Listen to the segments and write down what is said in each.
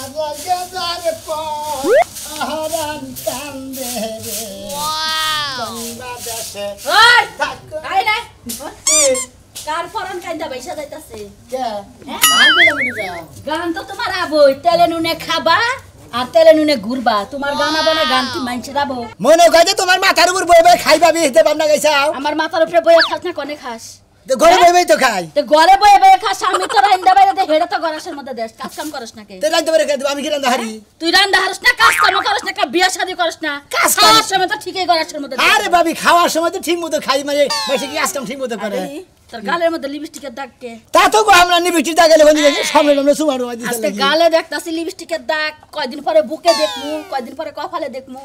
আজাগাজার পর আহারান কান্দে রে বাংলাদেশে ওই আই রে কার পরান কান্দা বাইসা যাইতাছে কে গান বলে মনে গান তো তোমার আবই তেলে নুনে খাবা আর তেলে নুনে ঘুরবা তোমার গান আবনে গান কি মানছে রাবো মনে কয় যে তোমার মাথার উপর বই বই খাইবা বিহতে বামনা গাইছাও আমার মাথার উপরে বইয়া খাস না কোনে খাস তো ঘরে বই বই তো খাই তো ঘরে বইয়া বইয়া খাস আমি তো রান্দা বাইরে দে হেডা তো গরাসের মধ্যে দেশ কাজ কাম করছ না কে তে রাইতে পারে আমি কি রান্দা হারি তুই রান্দা হারস না কাজ কাম করছ না কা বিয়া শাদি করছ না কাজ খাওয়ার সময় তো ঠিকই গরাসের মধ্যে আরে ভাবি খাওয়ার সময় তো ঠিক মতো খাই মানে বেশি কি আজকাম ঠিক মতো করে তোর গালের মধ্যে লিপস্টিকের দাগ কে তা তো আমরা নিবিটি দাগলে হনি গেছে সামনে আমরা সুমারু দিতে আজকে গালে দেখতাছি লিপস্টিকের দাগ কয়দিন পরে বুকে দেখমু কয়দিন পরে কপালে দেখমু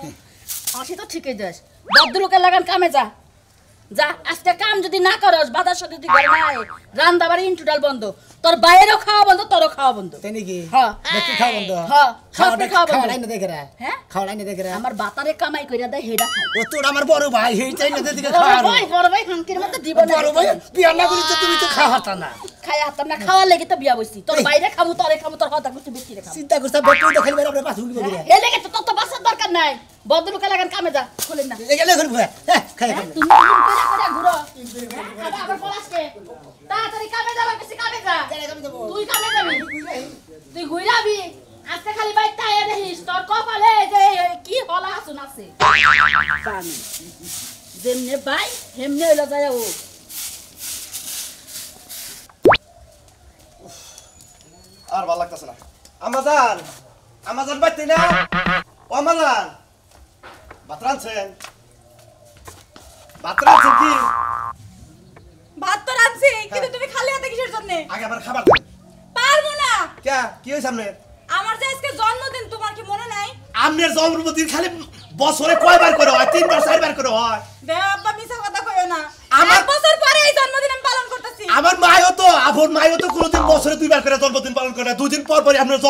আসি তো ঠিকই দেশ বদলুকে লাগান কামে যা যা আজকে কাম যদি না করস বাজার সাথে যদি ঘরে না আয় রান্না বাড়ি ইন্টুটাল বন্ধ তোর বাইরেও খাওয়া বন্ধ তোরও খাওয়া বন্ধ তাই নাকি হ্যাঁ দেখি খাওয়া বন্ধ হ্যাঁ খাওয়া বন্ধ খাওয়া না দেখে রা হ্যাঁ খাওয়া না দেখে রা আমার বাতারে কামাই কইরা দেয় হেডা খায় ও তোর আমার বড় ভাই হেইটাই না দেখে খাওয়া বড় ভাই হাঙ্কির মধ্যে দিব না বড় ভাই বিয়া না করি তো তুমি তো খাওয়া হতা না খাই হাতাম না খাওয়ার লাগি তো বিয়া বইছি তোর বাইরে খাবো তোরে খাবো তোর হতা কিছু বেশি রে খাবো চিন্তা করছ বেটো তো খালি আমরা পাস উঠি বলি এ লেগে তো তোর বাসার দরকার নাই বদলুকে লাগান কামে যা খুলেন না এগেলে ঘুরে হ্যাঁ খাই খাই তুমি করে করে ঘুরো আবার পলাশকে তাড়াতাড়ি কামে যাবা বেশি কামে যা তুই কামে যাবি তুই ঘুরাবি আজকে খালি বাইতে আয়া দেখিস তোর কপালে যে কি হলা আসুন আছে পানি যেমনে বাই হেমনে হইলো যায় ও আর ভালো লাগতেছে না আমাজান বাইতে না ও আমাজান ভাত রাঁধছেন কি ভাত তো রাঁধছি কিন্তু তুমি খালি হাতে কিসের জন্য আগে আবার খাবার দেন পারবো না কে কি হইছে আপনার আমার যে আজকে জন্মদিন তোমার কি মনে নাই আপনার জন্মদিন খালি বছরে কয়বার করে হয় 3 বার 4 বার করে হয় বে আব্বা মিছা কথা কইও না আমার এক বছর পরে এই জন্মদিন আমি পালন করতেছি আমার মায়ও তো কোনোদিন বছরে 2 বার করে জন্মদিন পালন করে না 2 দিন পর পরই আপনার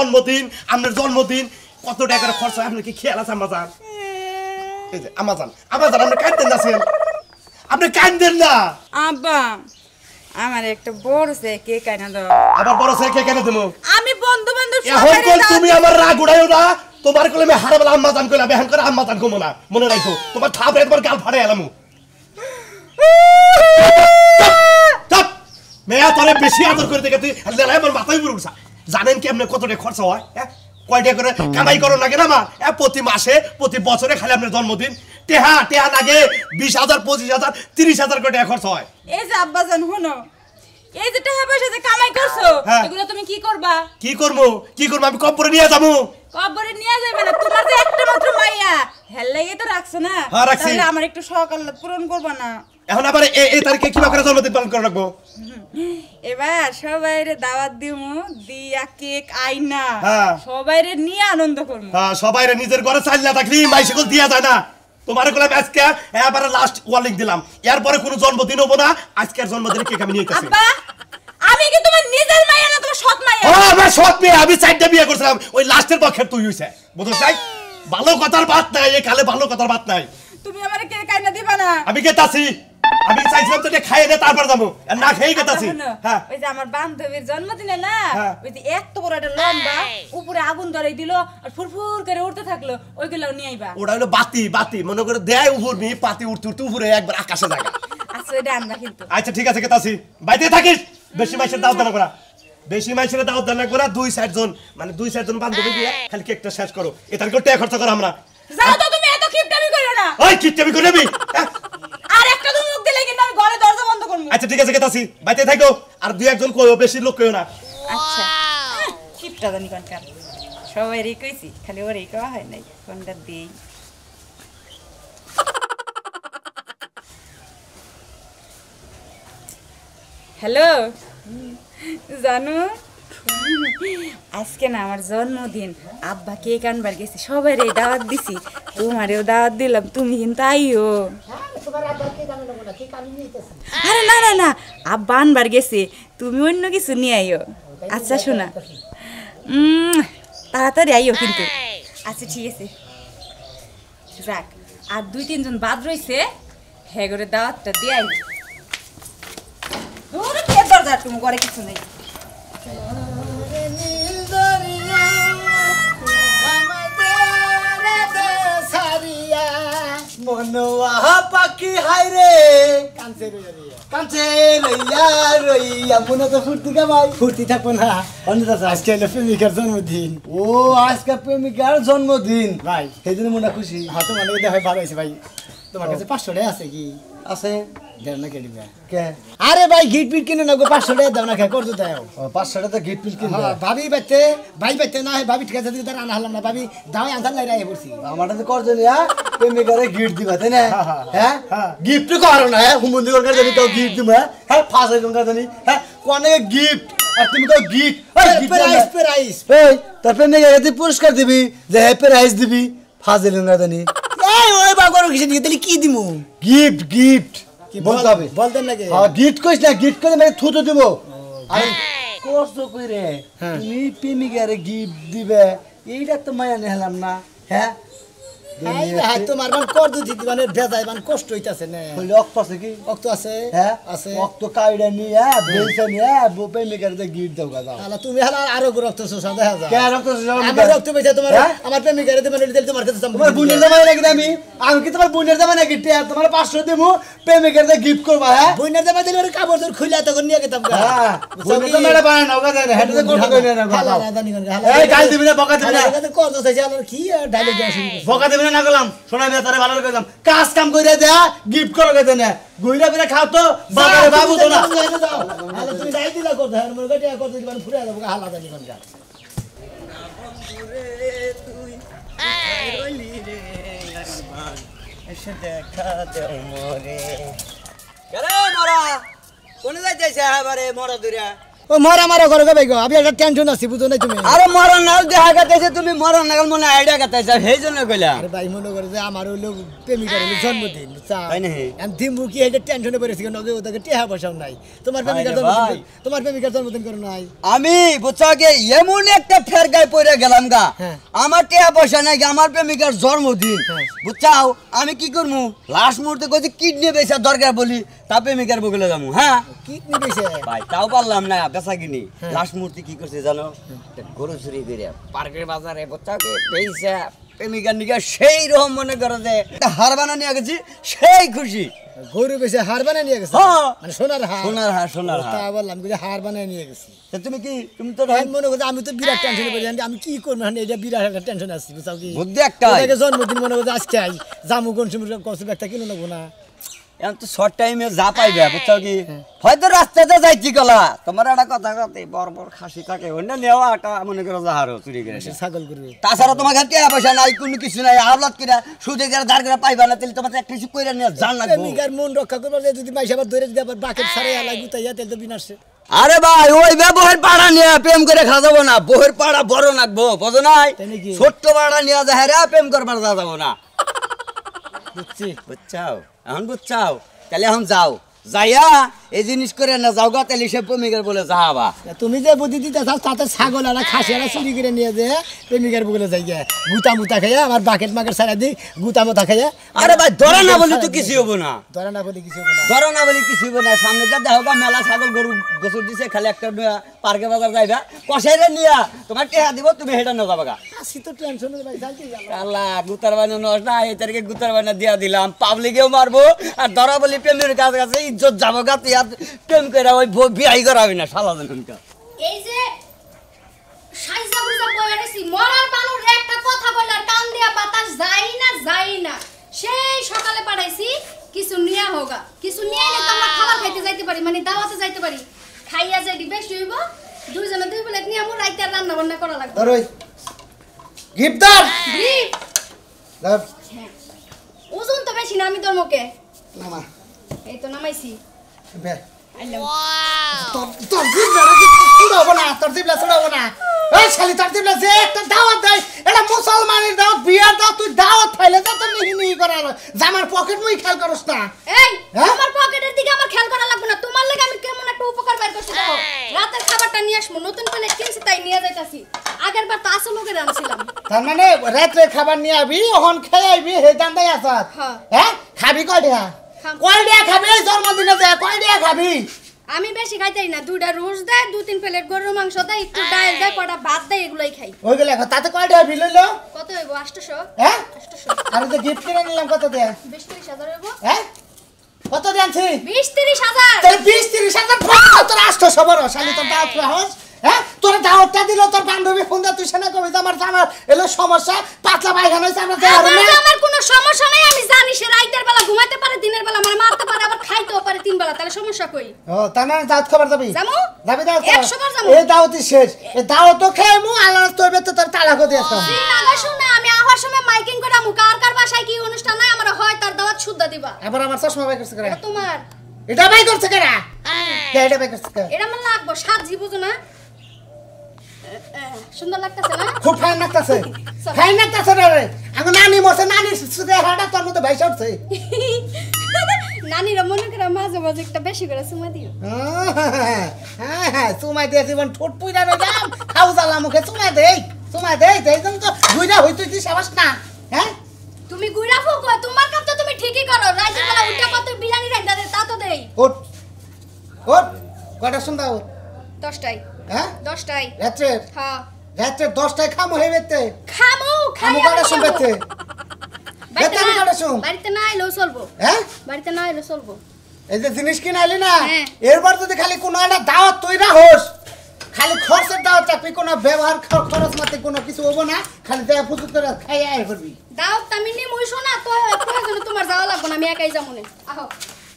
জন্মদিন কত টাকা করে খরচ হয় আপনি কি খেয়াল আছে আমাজান এই যে আমাজান আপনি কাঁদেন না আপনি কাঁদেন না আব্বা আমার একটা বড় সে কেক আইনা দাও আবার বড় সে কে কেন দেবো আমি বন্ধু বান্ধব এখন কোন তুমি আমার রাগ উড়াইও না তোমার কলে আমি হারাবলা আম্মাজান কইলা বেহান করে আম্মাজান কমো না মনে রাখো তোমার থাপড়ে তোমার গাল ফাড়ে এলামু চুপ মেয়া তোরে বেশি আদর করে দেখে তুই লেলাই আমার মাথায় উপরে উঠছা জানেন কি আপনি কত টাকা খরচ হয় কয়টা করে কামাই করো লাগে না মা প্রতি মাসে প্রতি বছরে খালি আপনার জন্মদিন টেহা লাগে 20,000 25,000 30,000 করে টাকা খরচ হয় এই যে আব্বা জান হনো এই যে টাকা পয়সা যে কামাই করছো এগুলো তুমি কি করবা কি করব আমি কবরে নিয়ে যাবো কবরে নিয়ে যাবে না তোমার যে একটা মাত্র মাইয়া হেল লাগি তো রাখছো না তাহলে আমার একটু শখ আল্লাহ পূরণ করবা না এখন আবার এই তারিখে কিবা করে জন্মদিন পালন করে রাখবো এবার সবাইরে দাওয়াত দিমু দিয়া কেক আইনা সবাইরে নিয়ে আনন্দ করমু সবাইরে নিজের ঘরে চাইলা থাকলি মাইসেকল দিয়া যায় না তোমারে কইলাম আজকে এবারে লাস্ট ওয়ার্নিং দিলাম এরপরে কোনো জন্মদিন হবো না আজকের জন্মদিনে কেক আমি নিয়ে আসছি আব্বা আমি কি তোমার নিজের মাইয়া না তোমার সৎ মাইয়া আমার সৎ মেয়ে আমি 4টা বিয়ে করছিলাম ওই লাস্টের পক্ষে তুই হইছে বুঝছ চাই ভালো কথার বাত নাই এই কালে ভালো কথার বাত নাই তুমি আমারে কেক আইনা দিবা না আমি গেতাছি আমি চাইছিলাম তো খাইয়ে দে তারপর যাবো না খেয়ে গেতাছি হ্যাঁ ওই যে আমার বান্ধবীর জন্মদিনে না ওই যে এত বড় একটা লম্বা উপরে আগুন ধরাই দিল আর ফুরফুর করে উঠতে থাকলো ওইগুলো নিয়ে আইবা ওটা হলো বাতি মনে করে দেয় উপর নি পাতি উঠতে উপরে একবার আকাশে জায়গা আচ্ছা এটা আনবা কিন্তু আচ্ছা ঠিক আছে গেতাছি বাইতে থাকিস বেশি মাইসের দাওয়াত দাও করা বেশি মাইসের দাওয়াত দাও না করা 2-4 জন মানে 2-4 জন বান্ধবী দিয়ে খালি কেকটা শেষ করো এটার করে টাকা খরচ করো আমরা যাও তো তুমি এত কিপটামি করো না ওই কিপটামি করবি আর একটা তো মুখ দিলে কিন্তু আমি ঘরে দরজা বন্ধ করব আচ্ছা ঠিক আছে গেতাছি বাইতে থাকো আর 2-1 জন কইও বেশি লোক কইও না আচ্ছা কিপটা জানি কোনকার সবাই রে কইছি খালি ওরে কওয়া হয় নাই কোনটা দেই হ্যালো জানো আজকে না আমার জন্মদিন আব্বা কেক আনবার গেছি সবাই রে দাওয়াত দিছি তোমারেও দাওয়াত দিলাম তুমি কিন্তু আইও আরে না না না আব্বা আনবার গেছে তুমি অন্য কিছু নিয়ে আইও আচ্ছা শোনা তাড়াতাড়ি আইও কিন্তু আচ্ছা ঠিক আছে যাক আর 2-3 জন বাদ রইছে হ্যাঁ করে দাওয়াতটা দিয়ে আই দূরে কে দরজা তুমি ঘরে কিছু নেই মনোয়া পাখি হাইরে কাঞ্চে রইয়া রইয়া মনে তো ফুর্তি কামাই ফুর্তি থাকবো না আজকে হলো প্রেমিকার জন্মদিন ও আজকে প্রেমিকার জন্মদিন ভাই সেই জন্য মনে খুশি হ্যাঁ তোমার দেখা হয় ভালো হয়েছে ভাই তোমার কাছে 500 টাকা আছে কি আছে দেন না কে দিবে কে আরে ভাই গিফট পিট কিনে না গো 500 টাকা দাও না কে করতে দাও 500 টাকা তো গিফট পিট কিনবে ভাবি বাইতে ভাই বাইতে না ভাবি ঠিক আছে দিতে রানা হলাম না ভাবি দাও আনসার লাই রাই পড়ছি আমারটা তো করছ না প্রেমিকারে গিফট দিবা তাই না হ্যাঁ গিফট করো না হুমন্দি করে জানি তো গিফট দিবা হ্যাঁ 5000 টাকা জানি হ্যাঁ কোনে গিফট আর তুমি তো গিফট প্রাইস এই তোর প্রেমিকারে তুই পুরস্কার দিবি যে প্রাইস দিবি 5000 টাকা জানি এই ওই বাগর কিছু দিয়ে দিলি কি দিমু গিফট কি বলতে হবে বলতেন নাকি হ্যাঁ গিফট কইছ না গিফট করে মানে থুতো দেব আরে কষ্ট কইরে তুমি প্রেমিকারে গিফট দিবে এইটা তো মায়া নেহলাম না হ্যাঁ এই হাই তোমার মান কর দিদি মানে বেজাই মান কষ্ট হইতাছে না হইল অক্ত আছে কি অক্ত আছে হ্যাঁ আছে অক্ত কাইডা নিয়া বেলসা নিয়া প্রেমিকারে গিফট দাও গা আলা তুমি হালা আরো রক্ত সোসা দেখা যায় কে রক্ত সোসা আমার রক্ত বেচা তোমার আমার প্রেমিকারে দেব দিলে তোমার কাছে তোমার বুনের জামাই লাগি আমি কি তোমার বুনের জামাই নাকি তোমার 500 দেবো প্রেমিকারে গিফট করবা হ্যাঁ বুনের জামাই দিলে কাপড় জোর খুইলা তখন নিয়ে গেতাম হ্যাঁ বুনের তো মেড়া বানায় নাও গা যায় হেড তো কত কই না হালা রাদানি কোন হালা এই গাল দিবি না বকা দিবি না কত চাইছে আর কি ডায়লগ দেয়া শুরু বকা দিবি না গেলাম শোনা দিয়া তোরে ভালো কইলাম কাজ কাম কইরা দেয়া গিফট করো গেতে না গইরা বিরা খাও তো বাবারে বাবু তো না হালা তুমি দাই দিলা কত আর মোর গটিয়া কত দিবান ফুরে যাবো হালা দানি কোন গা তুই রইলি রে আরমান এসে দেখা দাও মোরে আরে মরা কোনে যাইতেছে এবারে মরা দূরে ও মরা মারা করো ভাই গো আমি একটা টেনশন আছি বুঝো না তুমি আরে মরা নাল দেখা গাইতেছে তুমি মরা নাল মনে আইডিয়া গাইতেছে সেই জন্য কইলা আরে ভাই মনে করে যে আমার হলো প্রেমিকার হলো জন্মদিন বুঝছা তাই না আমি দিমু কি এটা টেনশনে পড়েছি কেন ওটাকে টেহা বসাও নাই তোমার প্রেমিকার জন্মদিন করো নাই আমি বুঝছো কি এমন একটা ফের গায় পড়ে গেলাম গা আমার টিয়া পয়সা নাই আমার প্রেমিকার জন্মদিন বুঝছাও আমি কি করমু লাস্ট মুহূর্তে কইছি কিডনি বেচা দরকার বলি তা প্রেমিকার বগলে যামু হ্যাঁ কিডনি বেচে ভাই তাও পারলাম না বেচা কিনি লাস্ট মুহূর্তে কি করছে জানো গরু চুরি করে পার্কের বাজারে বুঝছাও কি বেচা প্রেমিকার নিকে সেই রকম মনে করে যে হার বানা নিয়ে গেছি সেই খুশি গরু বেচে হার বানায় নিয়ে গেছে মানে সোনার হার তা বললাম যে হার বানায় নিয়ে গেছি তুমি তো মনে করছো আমি তো বিরাট টেনশনে পড়ে আমি কি করবো এটা বিরাট একটা টেনশন আসছি বুঝাও কি বুদ্ধি একটা জন্মদিন মনে করছো আজকে আই জামু কোন সময় কষ্ট একটা কিনে নেবো না এখন তো শর্ট টাইমে যা পাইবে বুঝছো কি হয়তো রাস্তাতে যাইছি কলা তোমার একটা কথা কথা বড় বড় খাসি থাকে অন্য নেওয়া একটা মনে করো যাহারো চুরি করে ছাগল করবে তাছাড়া তোমার কাছে টাকা পয়সা নাই কোনো কিছু নাই আবলাদ করে সুদে করে দাঁড় করে পাইবা না তাহলে তোমার একটা কিছু করে নিয়ে জান লাগবে প্রেমিকার মন রক্ষা করবার যদি মাইসে আবার ধরে দিতে আবার বাকেট ছাড়াই আলাই গুতাইয়া তাহলে তো বিনাশে আরে ভাই ওই বহের পাড়া নিয়ে প্রেম করে খাওয়া যাবো না বহের পাড়া বড় নাকবো বোঝো নাই ছোট্ট পাড়া নিয়ে যা হ্যাঁ প্রেম করবার যা যাবো না বুঝছি বুঝছাও এখন বুঝছাও তাহলে এখন যাও যাইয়া এই জিনিস করে না যাও গা তাহলে সে প্রেমিকার বলে যাবা তুমি যে বুদ্ধি দিতে চাও তাতে ছাগল আর খাসি আর চুরি করে নিয়ে যে প্রেমিকার বলে যাই গে গুতা মুতা খাইয়া আমার বাকেট মাকেট সারা দি গুতা মুতা খাইয়া আরে ভাই ধরা না বলি তো কিছু হবো না ধরা না বলি কিছু হবো না ধরা না বলি কিছু হবো না সামনে যা দেখো গা মেলা ছাগল গরু গোসল দিছে খালি একটা পার্কে বাজার যাইবা কষাইরে নিয়া তোমার টেহা দিব তুমি হেটা না যাবা গা আসি তো টেনশন ভাই জানতে গেল আল্লাহ গুতার বানা নষ্ট না এই তারিখে গুতার বানা দিয়া দিলাম পাবলিকেও মারবো আর ধরা বলি প্রেমের কাছে ইজ্জত যাবো গা তুই প্রেম করে ওই বিয়াই করাবি না শালা জানকা এই যে সাইজা বুঝা বইয়াছি মরার বানুর একটা কথা বলার কান দিয়া বাতাস যাই না সেই সকালে পাঠাইছি কিছু নিয়া হোগা কিছু নিয়ে এলে তো আমরা খাবার খাইতে যাইতে পারি মানে দাওয়াতে যাইতে পারি খাইয়া যাই বেশি হইব দুইজনে দুই প্লেট নিয়ে আমরা রাইতে রান্না বান্না করা লাগবে ধরই গিফটার গিফট দাও ওজন তো বেশি না আমি তোর মুখে মামা এই তো নামাইছি বে আইলাম তোর দিবলা কি ছুড়াবো না তোর দিবলা ছুড়াবো না এই শালি তোর দিবলা যে একটা দাওয়াত দেয় এটা মুসলমানের দাওয়াত বিয়ার দাওয়াত তুই দাওয়াত ফাইলে যা তো নিহি করার জামার পকেট মুই খেয়াল করছ না এই আমার পকেটের দিকে আমার খেয়াল করা লাগবে না তোমার লাগি আমি কেমন একটা উপকার বাইর করছি দেখো রাতের খাবারটা নিয়ে আসবো নতুন প্লেট কিনছি তাই নিয়ে যাইতাছি আগেরবার তো আসল লোকে রানছিলাম তার মানে রাতে খাবার নিয়ে আবি ওহন খেয়ে আইবি হে দান্দাই আসাত হ্যাঁ খাবি কয়টা কয়টা খাবি জন্মদিনে যায় কয়টা খাবি আমি বেশি খাইতেই না, দুইটা রোজ দেয়, 2-3 প্লেট গরুর মাংস দেয়, একটু ডাল দেয়, কটা ভাত দেয়, এগুলাই খাই। ওইগুলো এখন তাতে কয় টাকা বিল হইলো? কত হইব? 800। হ্যাঁ 800। আর যে গিফট কিনে নিলাম কত দেয়া? 20-30 হাজার হইব। হ্যাঁ কত দিয়েছি? 20-30 হাজার। তাহলে 20-30 হাজার তোর 800 বড় শালি তোর দাওয়াত খাওয়াস। হ্যাঁ তোর দাওয়াতটা দিল তোর বান্ধবী ফোন দিয়ে তুই সেনা কবি আমার জানার এলো সমস্যা, পাতলা পায়খানা হইছে আমরা দেয়া হবে না। আমার কোনো সমস্যা নাই, আমি জানি সে রাতের বেলা ঘুমাতে পারে, দিনের বেলা আমার মারতে পারে, আবার খাইতেও পারে 3 বেলা, তাহলে সমস্যা কই? ও তার মানে দাওয়াত খাবার যাবি? যামু? যাবি দাওয়াত? 100 বার যামু। এই দাওয়াতই শেষ, এই দাওয়াতও খাইমু আল্লাহ তোর তোর তালাকও দিয়েছাম। না শুনে আমি আহার সময় মাইকিং করে আমু কার কার বাসায় কি অনুষ্ঠান নাই, আমার হয় তার দাওয়াত শুদ্ধ দিবা। আবার আমার চশমা বাই করছে কেন? এটা তোমার। এটা বাই করছে কেন? কে এটা বাই করছে কেন? এটা আমার লাগবো, সাজি বুঝো না? সুন্দর লাগতেছে না? খুব ফাইন লাগতেছে। ফাইন লাগতেছে রে। আমি নানি মরছে, নানির সুদে হাড়া তোর মতো ভাইসা উঠছে। নানিরা মনে করে মাঝে মাঝে একটা বেশি করে চুমা দিও। হ্যাঁ চুমা দিয়ে জীবন ঠোঁট পুইরা রইলাম, খাও জ্বালা মুখে চুমা দেই এই জন্য তো গুইরা হইতে তুই সাবাস না। হ্যাঁ তুমি গুইরা ফুকো, তোমার কাম তো তুমি ঠিকই করো, রাইতের বেলা উঠে কত বিরিয়ানি রাইন্দা দে তা তো দেই। ওঠ কয়টা শুনবা? 10টায়। হ্যাঁ 10টায়। রাত্রে হ্যাঁ রাত্রে 10টায় খামো হইবেতে। খামু খামো কয়টা শুনবেতে? বাড়িতে না এলেও চলবো। হ্যাঁ বাড়িতে না এলেও চলবো। এই যে জিনিস কিনে আইলি না, হ্যাঁ। এরপর যদি খালি কোনো একটা দাওয়াত তৈরা হোস, খালি খরচের দাওয়াত চাপি, কোনো ব্যবহার খরচ মাতে কোনো কিছু হবো না, খালি দেয়া ফুচুক করে খাই আয় করবি। দাও আমি নি মুই শোনা তো প্রয়োজনে তোমার যাওয়া লাগবে না, আমি একাই যাবো না। আহো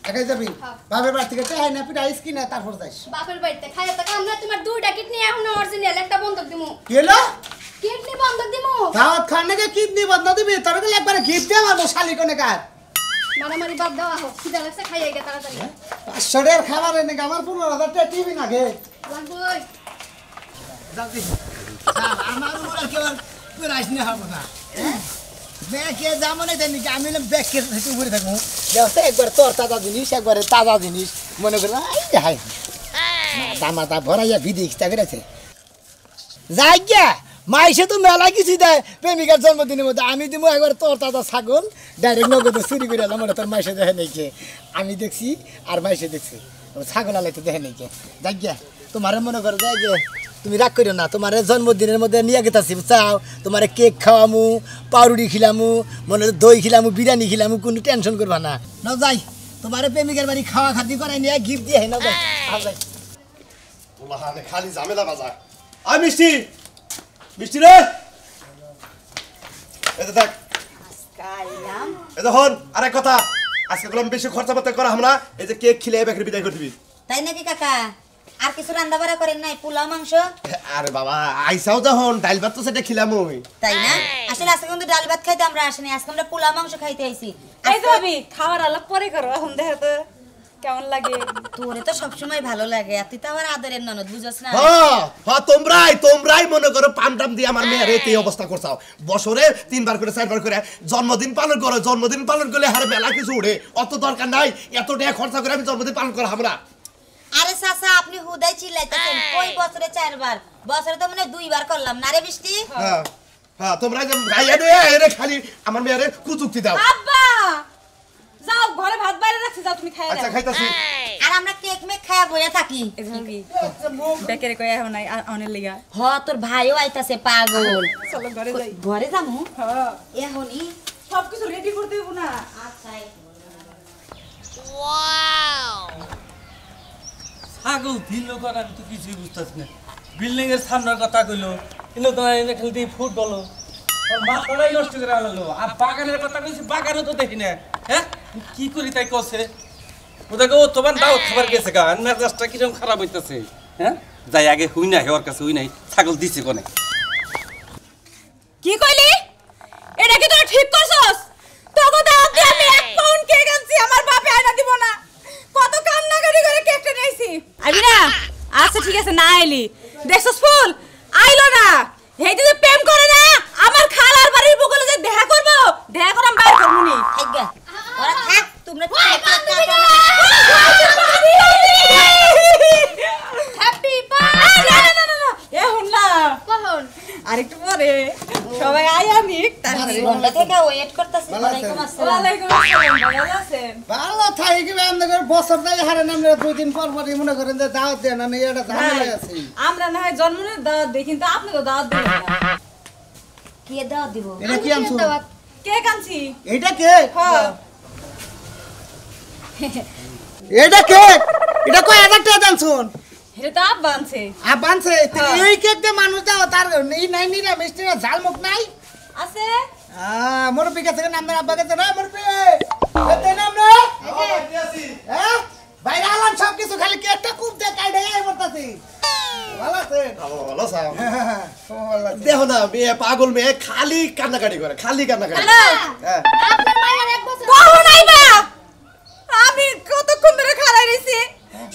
একাই যাবি? হ্যাঁ। বাপের বাড়ি থেকে চাই না পিঠা আইস কিনা তারপর যাইস। বাপের বাড়িতে খাইয়া তো কাম না, তোমার 2টা কিডনি এখন অরিজিনাল, একটা বন্ধক দিমু। কি হলো? কিডনি বন্ধক দিমু। দাওয়াত খান নাকি কিডনি বন্ধ দিবি? তোর গেলে একবারে গিফট দিয়ে আমার শালি কোনে কার মারামারি বাদ দাও, আহো খিদা লাগছে, খাইয়া গে তাড়াতাড়ি। 500 টাকার খাবার এনে আমার 15,000 টাকা টিভি না গে লাগবই। আমার উপর কেউ রাইস নিয়ে হবো না। ব্যাগে যেমন দেন আমি ব্যাগকে উপরে থাকবো, একবার তোর তাজা জিনিস, একবারে তাজা জিনিস মনে করি হাই দামাতা ভরাইয়া ভিদি ইচ্ছা করেছে যাই গিয়া মাইসে তো মেলা কিছু দেয় প্রেমিকার জন্মদিনের মধ্যে। আমি দিব একবার তোর তাজা ছাগল ডাইরেক্ট নগদে চুরি করে এলাম, তোর মাইসে দেখে নেইকে, আমি দেখছি আর মাইসে দেখছি, ছাগল আলাইতে দেখে নেইকে। যাই গিয়া তোমার মনে করো যাই গে, তুমি রাগ করো না, তোমার জন্মদিনের মধ্যে নিয়ে গেতাছি চাও, তোমার কেক খাওয়ামু, পাউরুটি খিলামু, মনে দই খিলামু, বিরিয়ানি খিলামু, কোনো টেনশন করবা না। না যাই তোমার প্রেমিকের বাড়ি খাওয়া খাতি করে নিয়ে গিফট দিয়ে না যাই। খালি ঝামেলা বাজার। আয় মিষ্টি, মিষ্টি রে, এটা দেখ, এটা হন আরেক কথা, আজকে বললাম বেশি খরচা পাতি করা আমরা, এই যে কেক খিলে বেকারি বিদায় করে দিবি। তাই নাকি কাকা? আর কিছু রান্না বাড়া করেন নাই? পোলাও মাংস? আরে বাবা আইসাও যখন ডাল ভাত তো সেটা খিলাম ওই। তাই না? আসলে আজকে কিন্তু ডাল ভাত খাইতে আমরা আসিনি, আজকে আমরা পোলাও মাংস খাইতে আইছি। এই তো ভাবি খাবার আলাপ পরে করো, এখন দেখো তো কেমন লাগে। তোরে তো সবসময় ভালো লাগে, আর তুই তো আমার আদরের ননদ, বুঝছ না? হ্যাঁ তোমরাই মনে করো পামটাম দিয়ে আমার মেয়ের এই অবস্থা করছাও। বছরে 3বার করে 4বার করে জন্মদিন পালন করো, জন্মদিন পালন করলে হারে মেলা কিছু উঠে, অত দরকার নাই এত টাকা খরচা করে আমি জন্মদিন পালন করা আমরা। আরে চাচা আপনি হুদাই চিল্লাইতেছেন, কই বছরে 4বার? বছরে তো মানে 2বার করলাম না রে বৃষ্টি? হ্যাঁ তোমরা যে গাইয়া দিয়ে এরে খালি আমার মেয়েরে কুচুক্তি দাও। আব্বা যাও ঘরে ভাত বাইরে রাখছি, যাও তুমি খাইয়া আচ্ছা দাও। খাইতাছি। আর আমরা কেক মেক খায়া বইয়া থাকি। এই ভাবি বেকারে কই এখন নাই অনেক লিগা। হ তোর ভাইও আইতাছে পাগল। চলো ঘরে যাই। ঘরে যামু? হ্যাঁ এখনই সবকিছু রেডি করতে দেব না। আচ্ছা ছাগল দিল কর, আমি তো কিছুই বুঝতেছি না। বিল্ডিং এর সামনের কথা কইলো, কিন্তু তোমার এনে খেলতে ফুটবল মাথাটাই নষ্ট করে আনলো। আর বাগানের কথা কইছি, বাগানে তো দেখি না। হ্যাঁ কি করি তাই কছে, ওদেরকে ও তোমার দাও খাবার গেছে গা, মেজাজটা কিরকম খারাপ হইতেছে। হ্যাঁ যাই আগে হুই নাই, ওর কাছে হুই নাই, ছাগল দিছে কোনে। কি কইলি? এটা কি তোরা ঠিক করছস? তোকে দাও দিয়ে আমি 1 পাউন্ড কেক আনছি, আমার বাপে আইনা দিব না। কত কান্না করে কেকটা নিয়েছি। আইবি না? আচ্ছা ঠিক আছে, না আইলি দেখছস ফুল আইলো না, হেইতে যে প্রেম করে না, আমার খালার বাড়ির বগলে যে দেখা করব, দেখা করাম বাইর করমুনি। আজ্ঞা ওরা থাক, তোমরা হ্যাপি বার্থডে। না না না না, এখন না কখন? আরেকটু পরে সবাই আয়া নিক তারপরে ঘন্টা থেকে ওয়েট করতেছি ওয়ালাইকুম আসসালাম ওয়ালাইকুম আসসালাম ভালো আছেন ভালো থাকি আমাদের বছর তাই হারে নামলে 2 দিন পর পরই মনে করেন যে দাওয়াত দেন না এটা ঝামেলা আছে আমরা না হয় জন্মদিনের দাওয়াত দেই কিন্তু আপনি তো দাওয়াত দেন না কি দাও দিব এটা কি আনছো কেক আনছি এটা কেক হ্যাঁ এটা কেক এটা কয় হাজার টাকা দাম শুন এটা তো আব্বা আনছে আবানছে এই কেক দিয়ে মানুষ দাও তার এই নাই নিরা মিষ্টি না ঝালমুখ নাই আছে মুরব্বী কাছে নাম দেন আব্বা কাছে না মুরব্বী এতে নাম না হ্যাঁ বাইরে আলাম সব কিছু খালি কেকটা খুব দেখাই দেয় এই বলতাছি ভালো আছে ভালো সাহেব দেখো না মেয়ে পাগল মেয়ে খালি কান্নাকাটি করে খালি কান্নাকাটি হ্যাঁ আপনার মায়ের 1 বছর কখন আইবা আমি কতক্ষণ ধরে খাড়াই রইছি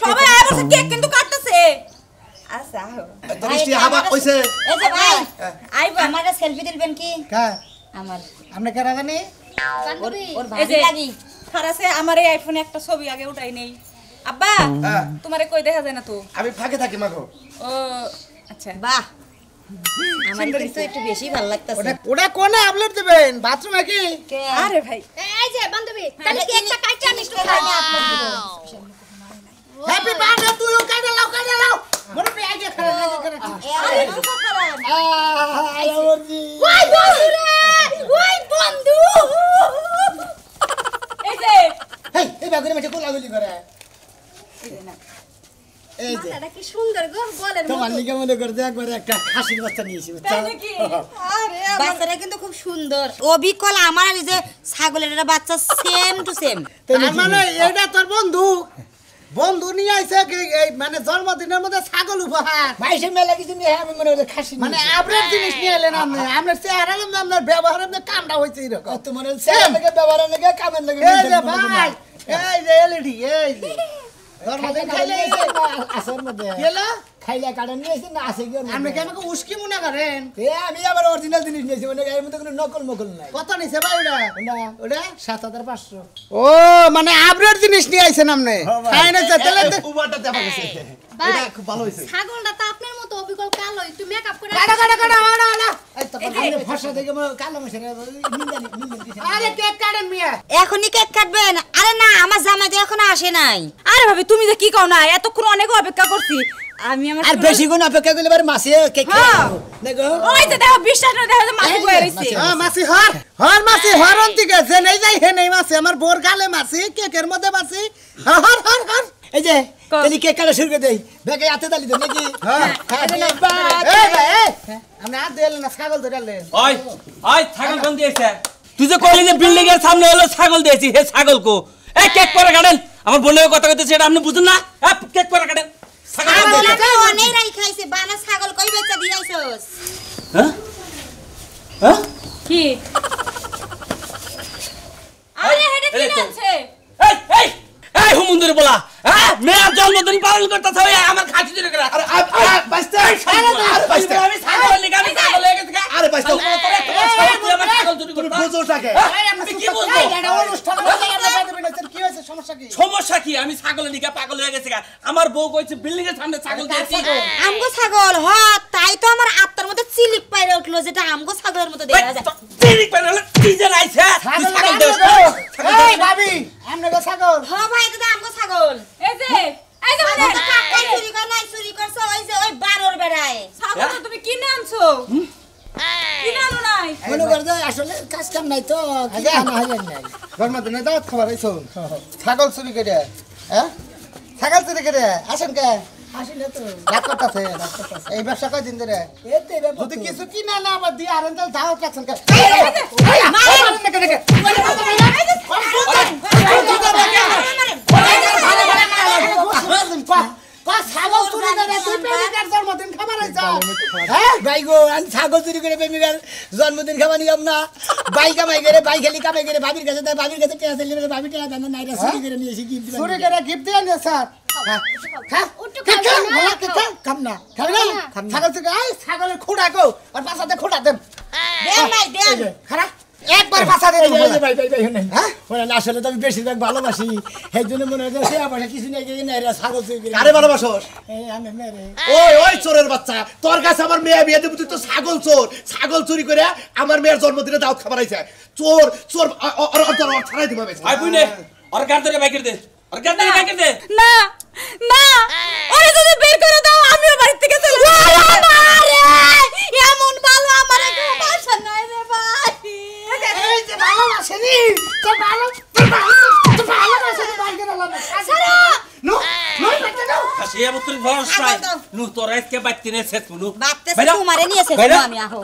সবাই আয়া বসে কেক কিন্তু কাটতেছে আচ্ছা দৃষ্টি হাবা কইছে এই যে ভাই আইবা আমারে সেলফি দিবেন কি হ্যাঁ আমার আপনি কেন জানি বান্ধবী ওর এই ভাবি যে লাগি খারাছে আমার এই আইফোনে একটা ছবি আগে উঠাই নেই আব্বা হ্যাঁ। তোমারে কই দেখা যায় না তো আমি ফাঁকে থাকি মাগো ও আচ্ছা বাহ আমার কিন্তু একটু বেশি ভালো লাগতেছে ওটা কোনে আপলোড দিবেন বাথরুমে কি আরে ভাই এই যে বান্ধবী তাহলে কি একটা কাইটা আমি একটু খাই হ্যাপি বার্থডে টু ইউ কাইটা লাও মুরব্বী আইজে খারাপ আরে সুখা খারাপ ওই বন্ধু রে ওই বন্ধু এই যে হেই এই বাগুরে মাঝে কোলাগুলি করে এই যে মাথাটা কি সুন্দর গো বলের তোমার মতো লিগে মনে করতে একবার একটা খাসির বাচ্চা নিয়েছি বুঝছো তাই নাকি আরে বাচ্চাটা কিন্তু খুব সুন্দর অবিকল আমার আর এই যে ছাগলের একটা বাচ্চা সেম টু সেম তার মানে এটা তোর বন্ধু নিয়ে আইছে এই মানে জন্মদিনের মধ্যে ছাগল উপহার মাইসে মেলা কিছু নিয়ে আমি মনে হলো খাসি মানে আপনার জিনিস নিয়ে এলেন আপনি আপনার চেহারা আপনার ব্যবহার আপনার কামটা হইছে এরকম তো মনে হচ্ছে চেহারা ব্যবহার লাগে কামের লাগে এই যে ভাই এই যে এলইডি এই যে জন্মদিন খাইলে আসর মধ্যে গেলা খাইলা কাটান নিয়েছি না আসে গিয়ে আপনি কি আমাকে উস্কি মনে করেন আমি আবার অরিজিনাল জিনিস নিয়েছি মানে এর মধ্যে কোনো নকল মকল নাই কত নিছে ভাই ওটা 7500 ও মানে আপডেট জিনিস নিয়ে আইছেন আপনি খাই না তাহলে উবারটা দেবা গেছে এটা খুব ভালো হইছে ছাগলটা তো আপনার মতো অবিকল কালো একটু মেকআপ করে না এই তো আপনি ভাষা দেখে কালো মশে নিন্দানি আরে কেক কাটেন মিয়া এখনই কেক কাটবেন আরে না আমার জামাই তো এখনো আসে নাই আরে ভাবি তুমি যে কি কও না এতক্ষণ অনেক অপেক্ষা করছি আমি আমার আর বেশি গুণ অপেক্ষা করলে বারে মাসে কেক দেখো ওই যে দেখো বিশ্বাস না দেখো যে মাসি কই রইছে মাসি মাসি অন্তিকে যে নেই যাই হে নেই মাসি আমার বোর গালে মাসি কেকের মধ্যে মাসি হর এই যে তেলি কেক কাটা শুরু করে দেই বেগে হাতে দালি দেন নাকি হ্যাঁ আমরা হাত দিলেন না ছাগল ধরালেন ওই ওই ছাগল কোন দিয়েছে তুই যে কইলি যে বিল্ডিং এর সামনে হলো ছাগল দিয়েছি হে ছাগল কো এই কেক পরে কাটেন আমার বোনের কথা কইতেছে এটা আপনি বুঝুন না কেক পরে কাটেন ছাগল অনেক রাই খাইছে বানা ছাগল কই বেচা দিয়াইছস হ্যাঁ হ্যাঁ কি আরে হেডে কি আছে এই এই এই হুমুন্দুর বলা হ্যাঁ মেয়ের জন্মদিন পালন করতেছ আমার খাসি দিলে করে আরে বাইস্তা আরে বাইস্তা আমি ছাগল লিখা আমি ছাগল হয়ে গেছে আরে বাইস্তা আমার ছাগল চুরি তুমি করতে বুঝো থাকে আমি কি বুঝবো এটা অনুষ্ঠান কি হইছে সমস্যা কি সমস্যা কি আমি ছাগল লিখা পাগল হয়ে গেছে আমার বউ কইছে বিল্ডিং এর সামনে ছাগল দিয়েছি আমগো ছাগল হ তাই তো আমার আত্মার মধ্যে চিলিক পাইরে উঠলো যেটা আমগো ছাগলের মতো দেখা যায় চিলিক পাইরে হলো কি যে আইছে ছাগল দেছ এই ভাবি আমরা গো ছাগল হ ভাই এটা তো আমগো ছাগল এই যে মানে কাকা চুরি করে নাই চুরি করছে ওই যে ওই বারোর বেড়ায় ছাগল তুমি কি নামছো কি নানো নাই মনে করতে আসলে কাজ কাম নাই তো কি জানা হয় নাই জন্মদিনে দাওয়াত খাবার আইছো ছাগল চুরি করে হ্যাঁ ছাগল চুরি করে আসেন কে আসেন তো রাত করতেছে এই ব্যবসা কয় দিন ধরে যদি কিছু কিনা না আবার দিয়ে আরেন তাহলে দাওয়াত রাখছেন কে ছাগল চুরি করে তুই প্রেমিকার জন্মদিন খাবার আইছ হ্যাঁ ভাই গো আমি ছাগল চুরি করে প্রেমিকার জন্মদিন খাবার নিলাম না ভাই কামাই করে ভাই খালি কামাই করে ভাবির কাছে তাই ভাবির কাছে টেয়া চাইলে ভাবি টেয়া দেন না এটা চুরি করে নিয়ে এসে গিফট চুরি করে গিফট দিয়ে নিয়ে স্যার খাম না ছাগল চুরি ছাগলের খুঁড়া গো আর পাশাতে খুঁড়া দেন দেন নাই দেন খারাপ একবার ভাষা দিয়ে দেবো ভাই ভাই ভাই শুনেন হ্যাঁ শুনেন আসলে তো আমি বেশিরভাগ ভালোবাসি সেই জন্য মনে হয় সে আমার কিছু নেই না এরা ছাগল চুরি কারে ভালোবাসোস আমি মেরে ওই চোরের বাচ্চা তোর কাছে আমার মেয়ে বিয়ে দেবো তুই তো ছাগল চুরি করে আমার মেয়ের জন্মদিনে দাওয়াত খাবার আইছে চোর ছাড়াই দিবা বেশ আই বুইনে আর গান ধরে বাইকের দে না না ওরে যদি বের করে দাও আমিও বাড়ি থেকে চলে যাব আরে এমন ভালো আমার কেউ বাসা নাই রে ভাই এই যে ভালোবাসেনি তো ভালোবাসেনি ভাই কেন লাগে সারা নো বাইতে দাও আসে এ বুতরি ভরসাই নু তোর আজকে বাইতে নে সেট নু বাপতে তোমারে নিয়েছে আমি আহো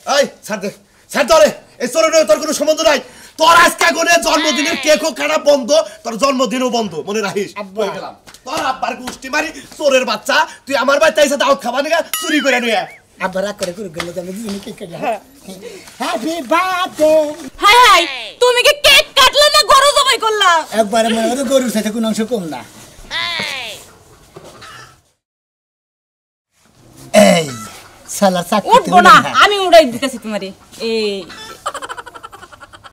এই ছাড় দে এই চোরের তোর কোনো সম্বন্ধ নাই তোর আজকে গনে জন্মদিনের কেকও কাটা বন্ধ তোর জন্মদিনও বন্ধ মনে রাখিস বলে গেলাম তোর আব্বার গুষ্টি মারি চোরের বাচ্চা তুই আমার বাড়িতে এসে দাওয়াত খাবা নিগা চুরি করে নিয়ে আবার রাগ করে গেলে তো আমি দুজনে কেক কাটলাম হ্যাপি বার্থডে হাই হাই তুমি কি কেক কাটলে না গরু জবাই করলা একবারে মনে হয় গরুর সাথে কোনো অংশ কম না এই সালা চাকরি উঠবো না আমি উড়াই দিতেছি তোমারে এই